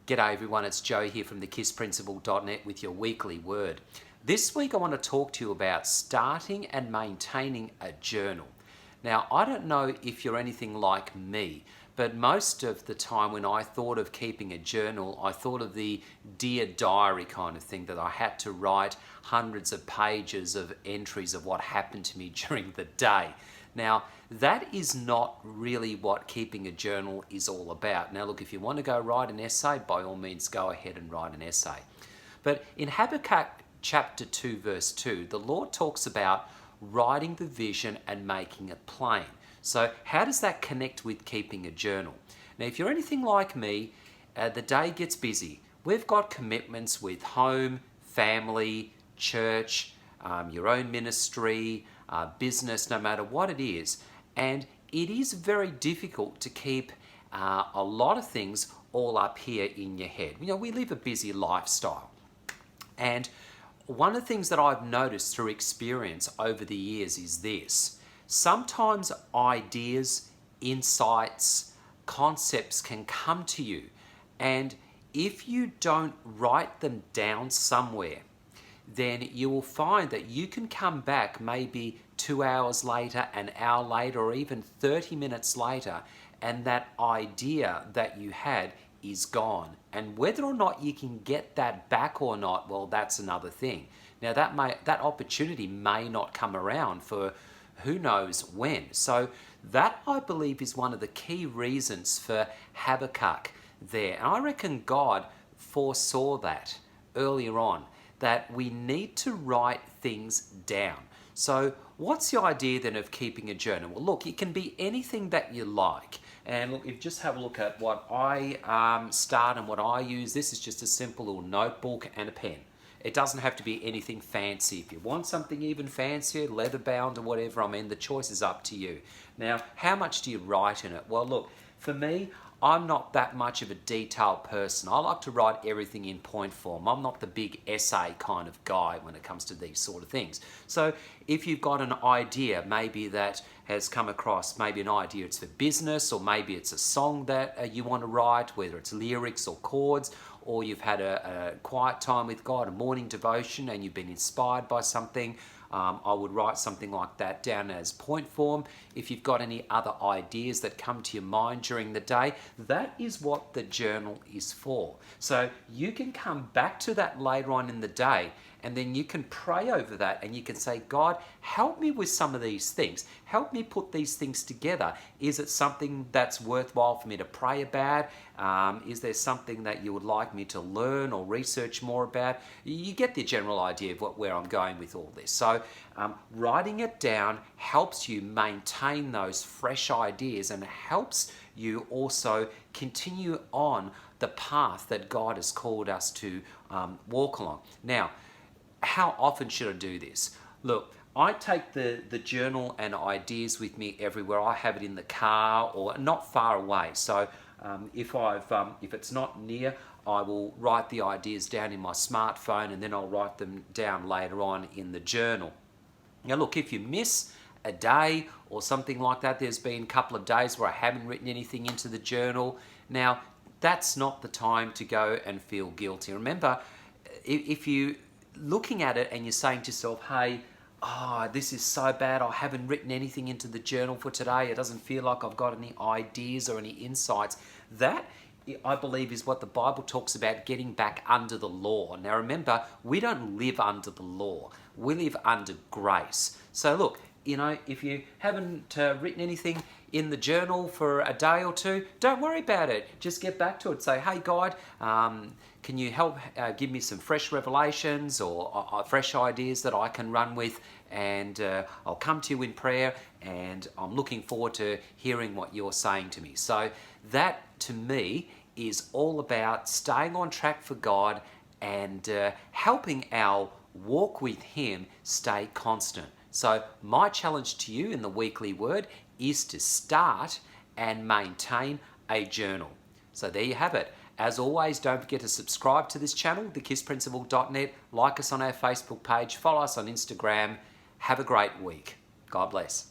G'day everyone, it's Joe here from thekissprinciple.net with your weekly word. This week I want to talk to you about starting and maintaining a journal. Now, I don't know if you're anything like me, but most of the time when I thought of keeping a journal, I thought of the Dear Diary kind of thing, that I had to write hundreds of pages of entries of what happened to me during the day. Now, that is not really what keeping a journal is all about. Now, look, if you want to go write an essay, by all means, go ahead and write an essay. But in Habakkuk chapter 2, verse 2, the Lord talks about writing the vision and making it plain. So how does that connect with keeping a journal? Now, if you're anything like me, the day gets busy. We've got commitments with home, family, church, your own ministry, business, no matter what it is. And it is very difficult to keep a lot of things all up here in your head. You know, we live a busy lifestyle. And one of the things that I've noticed through experience over the years is this. Sometimes ideas, insights, concepts can come to you. And if you don't write them down somewhere, then you will find that you can come back maybe 2 hours later, an hour later, or even 30 minutes later, and that idea that you had is gone. And whether or not you can get that back or not, well, that's another thing. Now, that opportunity may not come around for who knows when. So that, I believe, is one of the key reasons for Habakkuk there. And I reckon God foresaw that earlier on, that we need to write things down. So what's the idea then of keeping a journal? Well, look, it can be anything that you like. And look, if you just have a look at what I start and what I use, this is just a simple little notebook and a pen. It doesn't have to be anything fancy. If you want something even fancier, leather bound or whatever, I mean, the choice is up to you. Now, how much do you write in it? Well, look, for me, I'm not that much of a detailed person. I like to write everything in point form. I'm not the big essay kind of guy when it comes to these sort of things. So if you've got an idea maybe that has come across, maybe an idea it's for business, or maybe it's a song that you want to write, whether it's lyrics or chords, or you've had a quiet time with God, a morning devotion, and you've been inspired by something, I would write something like that down as point form. If you've got any other ideas that come to your mind during the day, that is what the journal is for. So you can come back to that later on in the day, and then you can pray over that and you can say, God, help me with some of these things. Help me put these things together. Is it something that's worthwhile for me to pray about? Is there something that you would like me to learn or research more about? You get the general idea of where I'm going with all this. So writing it down helps you maintain those fresh ideas and helps you also continue on the path that God has called us to walk along. Now, how often should I do this? Look, I take the journal and ideas with me everywhere. I have it in the car or not far away. So if it's not near, I will write the ideas down in my smartphone and then I'll write them down later on in the journal. Now look, if you miss a day or something like that, there's been a couple of days where I haven't written anything into the journal. Now, that's not the time to go and feel guilty. Remember, if you looking at it and you're saying to yourself, hey, this is so bad, I haven't written anything into the journal for today, it doesn't feel like I've got any ideas or any insights, that, I believe, is what the Bible talks about, getting back under the law. Now remember, we don't live under the law, we live under grace. So look, you know, if you haven't written anything in the journal for a day or two, don't worry about it. Just get back to it. Say, hey, God, can you help give me some fresh revelations or fresh ideas that I can run with? And I'll come to you in prayer, and I'm looking forward to hearing what you're saying to me. So that, to me, is all about staying on track for God and helping our walk with Him stay constant. So my challenge to you in the weekly word is to start and maintain a journal. So there you have it. As always, don't forget to subscribe to this channel, thekissprinciple.net, like us on our Facebook page, follow us on Instagram. Have a great week. God bless.